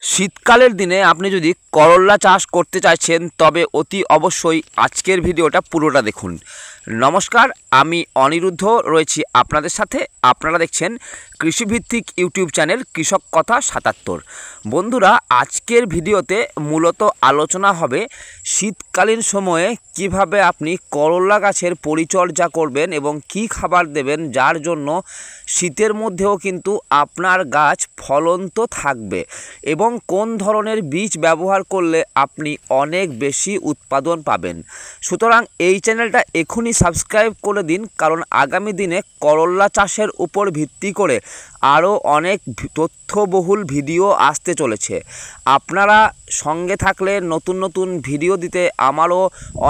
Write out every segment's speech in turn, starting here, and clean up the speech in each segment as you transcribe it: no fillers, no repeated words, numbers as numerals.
শীতকালের দিনে আপনি যদি করল্লা চাষ করতে চাইছেন তবে অতি অবশ্যই আজকের ভিডিওটা পুরোটা দেখুন। নমস্কার, আমি অনিরুদ্ধ রয়েছি আপনাদের সাথে। আপনারা দেখছেন কৃষিভিত্তিক ইউটিউব চ্যানেল কৃষক কথা ৭৭। বন্ধুরা, আজকের ভিডিওতে মূলত আলোচনা হবে শীতকালীন সময়ে কিভাবে আপনি করল্লা গাছের পরিচর্যা করবেন এবং কি খাবার দেবেন যার জন্য শীতের মধ্যেও কিন্তু আপনার গাছ ফলন্ত থাকবে, এবং কোন ধরনের বীজ ব্যবহার করলে আপনি অনেক বেশি উৎপাদন পাবেন। সুতরাং এই চ্যানেলটা এখনই সাবস্ক্রাইব করে দিন, কারণ আগামী দিনে করল্লা চাষের উপর ভিত্তি করে আরও অনেক তথ্যবহুল ভিডিও আসতে চলেছে। আপনারা সঙ্গে থাকলে নতুন নতুন ভিডিও দিতে আমারও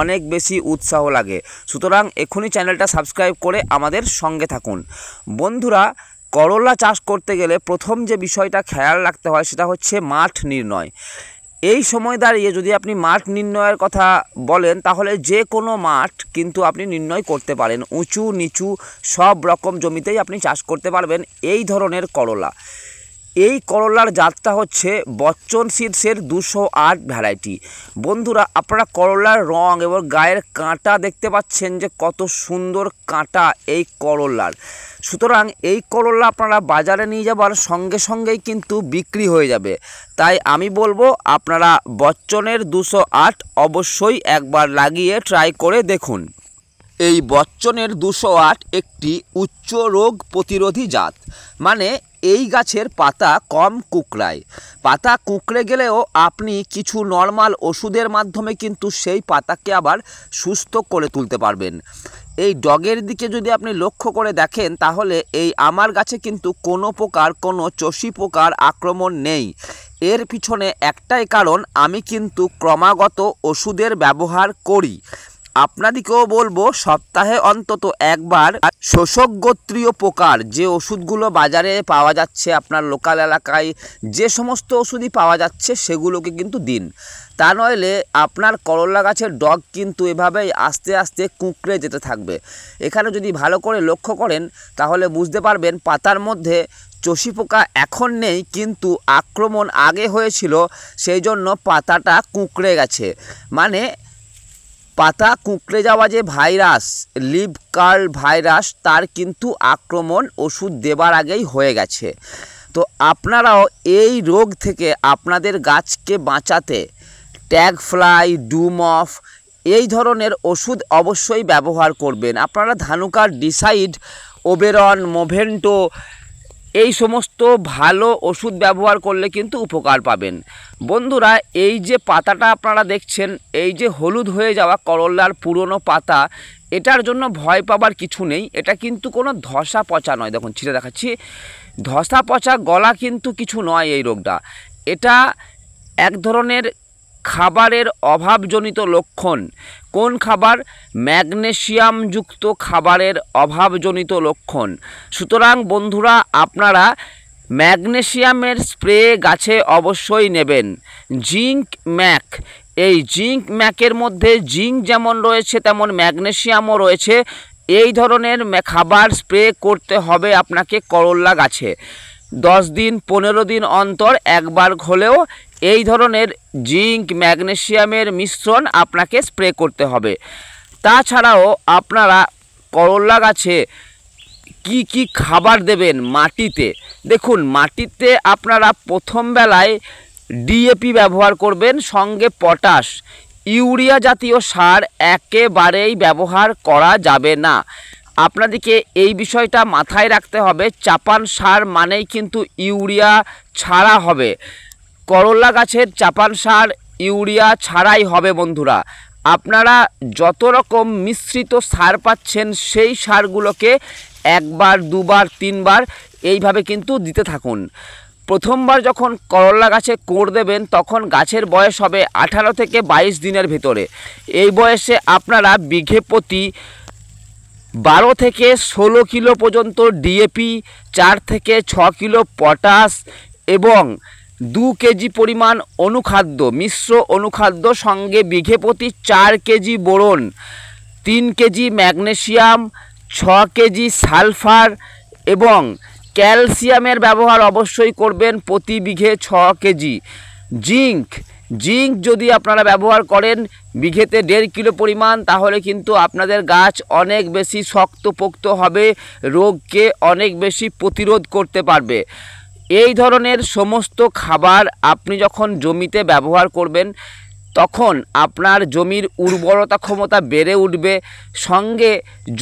অনেক বেশি উৎসাহ লাগে। সুতরাং এখনই চ্যানেলটা সাবস্ক্রাইব করে আমাদের সঙ্গে থাকুন। বন্ধুরা, করল্লা চাষ করতে গেলে প্রথম যে বিষয়টা খেয়াল রাখতে হয় সেটা হচ্ছে মাঠ নির্ণয়। এই সময় দাঁড়িয়ে যদি আপনি মাঠ নির্ণয়ের কথা বলেন তাহলে যে কোনো মাঠ কিন্তু আপনি নির্ণয় করতে পারেন। উঁচু নিচু সব রকম জমিতেই আপনি চাষ করতে পারবেন এই ধরনের করলা। এই করলার জাতটা হচ্ছে বচ্চন সিডসের 208 ভ্যারাইটি। বন্ধুরা, আপনারা করলার রং এবং গায়ের কাঁটা দেখতে পাচ্ছেন যে কত সুন্দর কাঁটা এই করলার। সুতরাং এই করলা আপনারা বাজারে নিয়ে যাবার সঙ্গে সঙ্গেই কিন্তু বিক্রি হয়ে যাবে। তাই আমি বলবো আপনারা বচ্চনের 208 অবশ্যই একবার লাগিয়ে ট্রাই করে দেখুন। এই বচ্চনের 208 একটি উচ্চ রোগ প্রতিরোধী জাত, মানে এই গাছের পাতা কম কুঁকড়ায়। পাতা কুঁকড়ে গেলেও আপনি কিছু নর্মাল ওষুধের মাধ্যমে কিন্তু সেই পাতাকে আবার সুস্থ করে তুলতে পারবেন। এই ডগের দিকে যদি আপনি লক্ষ্য করে দেখেন তাহলে এই আমার গাছে কিন্তু কোনো প্রকার কোনো চষি পোকার আক্রমণ নেই। এর পিছনে একটাই কারণ, আমি কিন্তু ক্রমাগত ওষুধের ব্যবহার করি। আপনাদেরকেও বলবো সপ্তাহে অন্তত একবার শোষক গোত্রীয় পোকার যে ওষুধগুলো বাজারে পাওয়া যাচ্ছে, আপনার লোকাল এলাকায় যে সমস্ত ওষুধই পাওয়া যাচ্ছে সেগুলোকে কিন্তু দিন। তা নইলে আপনার করলা গাছের ডগ কিন্তু এভাবেই আস্তে আস্তে কুঁকড়ে যেতে থাকবে। এখানে যদি ভালো করে লক্ষ্য করেন তাহলে বুঝতে পারবেন পাতার মধ্যে চষি পোকা এখন নেই, কিন্তু আক্রমণ আগে হয়েছিল, সেই জন্য পাতাটা কুঁকড়ে গেছে। মানে পাতা কুঁকড়ে যাওয়া যে ভাইরাস, লিভ কার্ল ভাইরাস, তার কিন্তু আক্রমণ ওষুধ দেবার আগেই হয়ে গেছে। তো আপনারাও এই রোগ থেকে আপনাদের গাছকে বাঁচাতে ট্যাগ ফ্লাই, ডুমফ এই ধরনের ওষুধ অবশ্যই ব্যবহার করবেন। আপনারা ধানুকার ডিসাইড, ওবেরন, মোভেন্টো এই সমস্ত ভালো ওষুধ ব্যবহার করলে কিন্তু উপকার পাবেন। বন্ধুরা, এই যে পাতাটা আপনারা দেখছেন, এই যে হলুদ হয়ে যাওয়া করলার পুরনো পাতা, এটার জন্য ভয় পাবার কিছু নেই। এটা কিন্তু কোনো ধসা পচা নয়। দেখুন ছিঁড়ে দেখাচ্ছি, ধসা পচা গলা কিন্তু কিছু নয় এই রোগটা। এটা এক ধরনের খাবারের অভাবজনিত লক্ষণ। কোন খাবার? ম্যাগনেসিয়ামযুক্ত খাবারের অভাবজনিত লক্ষণ। সুতরাং বন্ধুরা, আপনারা ম্যাগনেসিয়ামের স্প্রে গাছে অবশ্যই নেবেন। জিঙ্ক ম্যাক, এই জিঙ্ক ম্যাকের মধ্যে জিঙ্ক যেমন রয়েছে তেমন ম্যাগনেসিয়ামও রয়েছে। এই ধরনের খাবার স্প্রে করতে হবে আপনাকে করল্লা গাছে। 10 দিন 15 দিন অন্তর একবার হলেও এই ধরনের জিঙ্ক ম্যাগনেসিয়ামের মিশ্রণ আপনাকে স্প্রে করতে হবে। তাছাড়াও আপনারা করল্লা গাছে কি কি খাবার দেবেন মাটিতে? দেখুন, মাটিতে আপনারা প্রথম বেলায় ডিএপি ব্যবহার করবেন, সঙ্গে পটাশ। ইউরিয়া জাতীয় সার একেবারেই ব্যবহার করা যাবে না। আপনাদেরকে এই বিষয়টা মাথায় রাখতে হবে। চাপান সার মানেই কিন্তু ইউরিয়া ছাড়া হবে। করল্লা গাছের চাপান সার ইউরিয়া ছাড়াই হবে। বন্ধুরা, আপনারা যত রকম মিশ্রিত সার পাচ্ছেন সেই সারগুলোকে একবার, দুবার, তিনবার এইভাবে কিন্তু দিতে থাকুন। প্রথমবার যখন করল্লা গাছে কোড় দেবেন তখন গাছের বয়স হবে 18 থেকে 22 দিনের ভেতরে। এই বয়সে আপনারা বিঘে প্রতি 12 থেকে 16 কিলো পর্যন্ত ডিএপি, 4 থেকে 6 কিলো পটাশ এবং 2 কেজি পরিমাণ অনুখাদ্য, মিশ্র অনুখাদ্য, সঙ্গে বিঘে প্রতি 4 KG boron, 3 KG magnesium, 6 KG sulphur এবং ক্যালসিয়ামের ব্যবহার অবশ্যই করবেন প্রতি বিঘে 6 কেজি। জিঙ্ক যদি আপনারা ব্যবহার করেন বিঘেতে 1.5 কিলো পরিমাণ, তাহলে কিন্তু আপনাদের গাছ অনেক বেশি শক্তপোক্ত হবে, রোগকে অনেক বেশি প্রতিরোধ করতে পারবে। এই ধরনের সমস্ত খাবার আপনি যখন জমিতে ব্যবহার করবেন তখন আপনার জমির উর্বরতা ক্ষমতা বেড়ে উঠবে। সঙ্গে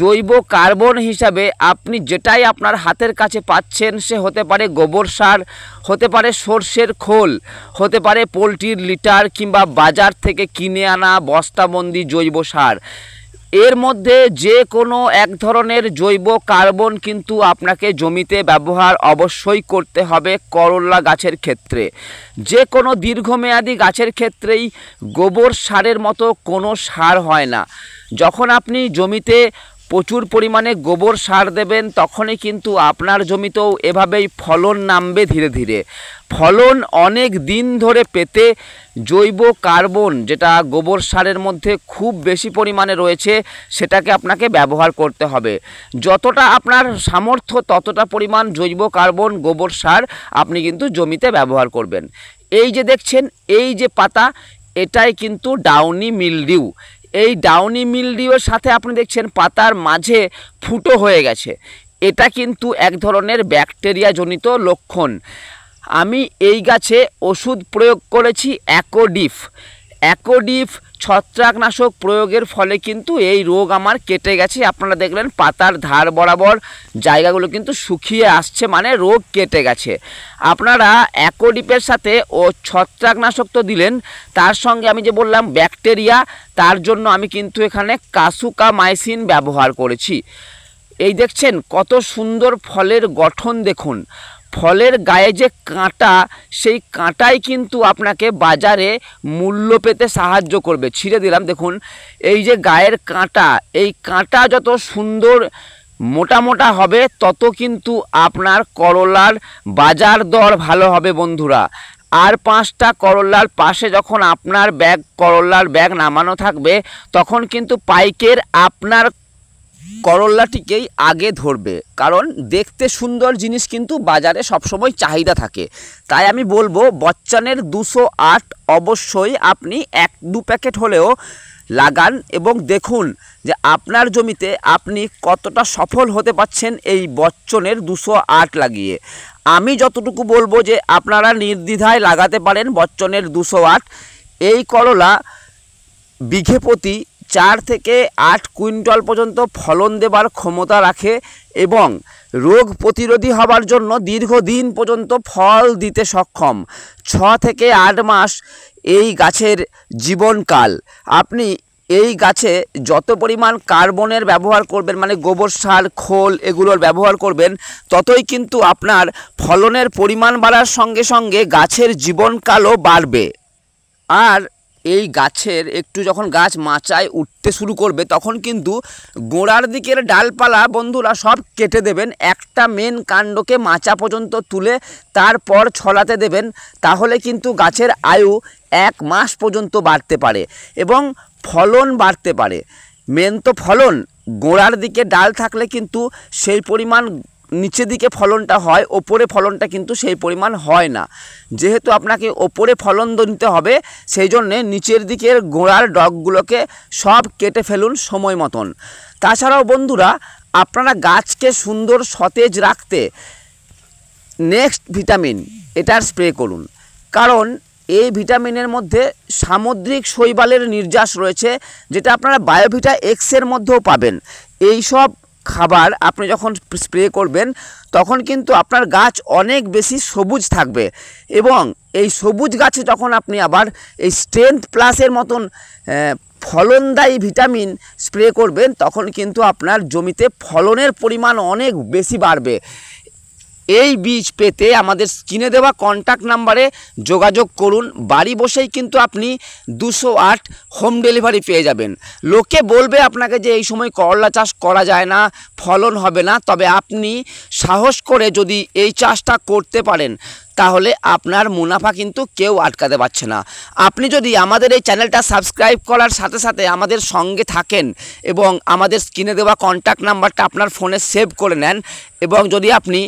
জৈব কার্বন হিসাবে আপনি যেটাই আপনার হাতের কাছে পাচ্ছেন, সে হতে পারে গোবর সার, হতে পারে সর্ষের খোল, হতে পারে পোলট্রির লিটার, কিংবা বাজার থেকে কিনে আনা বস্তাবন্দি জৈব সার। এর মধ্যে যে কোনো এক ধরনের জৈব কার্বন কিন্তু আপনাকে জমিতে ব্যবহার অবশ্যই করতে হবে। করল্লা গাছের ক্ষেত্রে, যে কোনো দীর্ঘমেয়াদী গাছের ক্ষেত্রেই গোবর সারের মতো কোনো সার হয় না। যখন আপনি জমিতে প্রচুর পরিমাণে গোবর সার দেবেন তখনই কিন্তু আপনার জমিতেও এভাবেই ফলন নামবে ধীরে ধীরে। ফলন অনেক দিন ধরে পেতে জৈব কার্বন, যেটা গোবর সারের মধ্যে খুব বেশি পরিমাণে রয়েছে, সেটাকে আপনাকে ব্যবহার করতে হবে। যতটা আপনার সামর্থ্য ততটা পরিমাণ জৈব কার্বন গোবর সার আপনি কিন্তু জমিতে ব্যবহার করবেন। এই যে দেখছেন, এই যে পাতা, এটাই কিন্তু ডাউনি মিলডিউ। এই ডাউনি মিলডিউর সাথে আপনি দেখছেন পাতার মাঝে ফুটো হয়ে গেছে। এটা কিন্তু এক ধরনের ব্যাকটেরিয়া জনিত লক্ষণ। আমি এই গাছে ওষুধ প্রয়োগ করেছি অ্যাকোডিফ ছত্রাকনাশক প্রয়োগের ফলে কিন্তু এই রোগ আমার কেটে গেছে। আপনারা দেখলেন পাতার ধার বরাবর জায়গাগুলো কিন্তু শুকিয়ে আসছে, মানে রোগ কেটে গেছে। আপনারা অ্যাকোডিফের সাথে ও ছত্রাকনাশক তো দিলেন, তার সঙ্গে আমি যে বললাম ব্যাকটেরিয়া, তার জন্য আমি কিন্তু এখানে কাসুকামাইসিন ব্যবহার করেছি। এই দেখছেন কত সুন্দর ফলের গঠন, দেখুন ফলের গায়ে যে কাঁটা, সেই কাঁটাই কিন্তু আপনাকে বাজারে মূল্য পেতে সাহায্য করবে। ছিঁড়ে দিলাম, দেখুন এই যে গায়ের কাঁটা, এই কাঁটা যত সুন্দর মোটা মোটা হবে তত কিন্তু আপনার করলার বাজার দর ভালো হবে বন্ধুরা। আর 5টা করলার পাশে যখন আপনার করলার ব্যাগ নামানো থাকবে, তখন কিন্তু পাইকের আপনার করল্লাটিকেই আগে ধরবে, কারণ দেখতে সুন্দর জিনিস কিন্তু বাজারে সবসময় চাহিদা থাকে। তাই আমি বলবো বচ্চানের 208 অবশ্যই আপনি 1-2 প্যাকেট হলেও লাগান এবং দেখুন যে আপনার জমিতে আপনি কতটা সফল হতে পারছেন এই বচ্চনের 208 লাগিয়ে। আমি যতটুকু বলবো যে আপনারা নির্দ্বিধায় লাগাতে পারেন বচ্চনের 208। এই করলা বিঘে প্রতি 4 থেকে 8 কুইন্টাল পর্যন্ত ফলন দেবার ক্ষমতা রাখে এবং রোগ প্রতিরোধী হবার জন্য দীর্ঘদিন পর্যন্ত ফল দিতে সক্ষম। 6 থেকে 8 মাস এই গাছের জীবনকাল। আপনি এই গাছে যত পরিমাণ কার্বনের ব্যবহার করবেন, মানে গোবর সার, খোল এগুলোর ব্যবহার করবেন, ততই কিন্তু আপনার ফলনের পরিমাণ বাড়ার সঙ্গে সঙ্গে গাছের জীবনকালও বাড়বে। আর এই গাছের একটু যখন গাছ মাচায় উঠতে শুরু করবে তখন কিন্তু গোড়ার দিকের ডালপালা বন্ধুরা সব কেটে দেবেন, একটা মেন কাণ্ডকে মাচা পর্যন্ত তুলে তারপর ছড়াতে দেবেন। তাহলে কিন্তু গাছের আয়ু 1 মাস পর্যন্ত বাড়তে পারে এবং ফলন বাড়তে পারে। মেন তো ফলন, গোড়ার দিকে ডাল থাকলে কিন্তু সেই পরিমাণ নিচের দিকে ফলনটা হয়, ওপরে ফলনটা কিন্তু সেই পরিমাণ হয় না। যেহেতু আপনাকে ওপরে ফলন নিতে হবে, সেই জন্যে নিচের দিকের গোড়ার ডগগুলোকে সব কেটে ফেলুন সময় মতন। তাছাড়াও বন্ধুরা, আপনারা গাছকে সুন্দর সতেজ রাখতে নেক্সট ভিটামিন এটার স্প্রে করুন, কারণ এই ভিটামিনের মধ্যে সামুদ্রিক শৈবালের নির্যাস রয়েছে, যেটা আপনারা বায়োভিটা এক্সের মধ্যেও পাবেন। এই সব খাবার আপনি যখন স্প্রে করবেন তখন কিন্তু আপনার গাছ অনেক বেশি সবুজ থাকবে এবং এই সবুজ গাছে যখন আপনি আবার এই স্ট্রেংথ প্লাসের মতন ফলনদায়ী ভিটামিন স্প্রে করবেন তখন কিন্তু আপনার জমিতে ফলনের পরিমাণ অনেক বেশি বাড়বে। এই বীজ পেতে আমাদের স্ক্রিনে দেওয়া কন্ট্যাক্ট নাম্বারে যোগাযোগ করুন। বাড়ি বসেই কিন্তু আপনি 208 হোম ডেলিভারি পেয়ে যাবেন। লোকে বলবে আপনাকে যে এই সময় করলা চাষ করা যায় না, ফলন হবে না, তবে আপনি সাহস করে যদি এই চাষটা করতে পারেন তাহলে আপনার মুনাফা কিন্তু কেউ আটকাতে পারছে না। আপনি যদি আমাদের এই চ্যানেলটা সাবস্ক্রাইব করার সাথে সাথে আমাদের সঙ্গে থাকেন এবং আমাদের স্ক্রিনে দেওয়া কন্ট্যাক্ট নাম্বারটা আপনার ফোনে সেভ করে নেন এবং যদি আপনি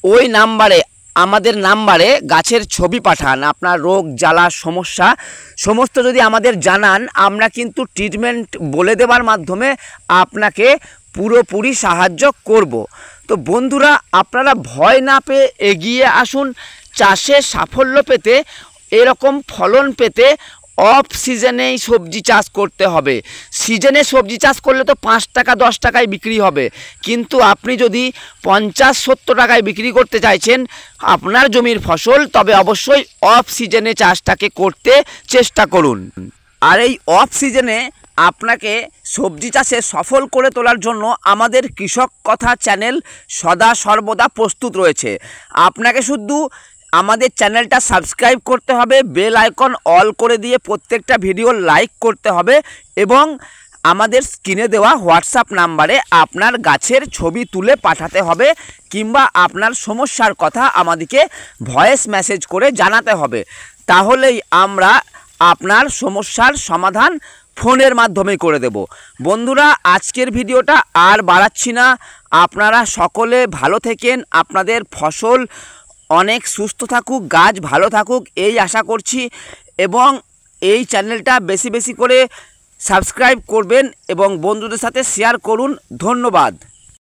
ওই নাম্বারে আমাদের নাম্বারে গাছের ছবি পাঠান, আপনার রোগ জ্বালা সমস্যা সমস্ত যদি আমাদের জানান, আমরা কিন্তু ট্রিটমেন্ট বলে দেওয়ার মাধ্যমে আপনাকে পুরোপুরি সাহায্য করব। তো বন্ধুরা, আপনারা ভয় না পেয়ে এগিয়ে আসুন। চাষে সাফল্য পেতে, এরকম ফলন পেতে অফ সিজনেই সবজি চাষ করতে হবে। সিজনে সবজি চাষ করলে তো 5 টাকা 10 টাকায় বিক্রি হবে, কিন্তু আপনি যদি 50-70 টাকায় বিক্রি করতে চাইছেন আপনার জমির ফসল, তবে অবশ্যই অফ সিজনে চাষটাকে করতে চেষ্টা করুন। আর এই অফ সিজনে আপনাকে সবজি চাষে সফল করে তোলার জন্য আমাদের কৃষক কথা চ্যানেল সদা সর্বদা প্রস্তুত রয়েছে। আপনাকে শুধু আমাদের চ্যানেলটা সাবস্ক্রাইব করতে হবে, বেল আইকন অল করে দিয়ে প্রত্যেকটা ভিডিও লাইক করতে হবে এবং আমাদের স্ক্রিনে দেওয়া হোয়াটসঅ্যাপ নাম্বারে আপনার গাছের ছবি তুলে পাঠাতে হবে, কিংবা আপনার সমস্যার কথা আমাদেরকে ভয়েস মেসেজ করে জানাতে হবে। তাহলেই আমরা আপনার সমস্যার সমাধান ফোনের মাধ্যমে করে দেব। বন্ধুরা, আজকের ভিডিওটা আর বাড়াচ্ছি না। আপনারা সকলে ভালো থাকেন, আপনাদের ফসল অনেক সুস্থ থাকুক, গাছ ভালো থাকুক এই আশা করছি, এবং এই চ্যানেলটা বেশি বেশি করে সাবস্ক্রাইব করবেন এবং বন্ধুদের সাথে শেয়ার করুন। ধন্যবাদ।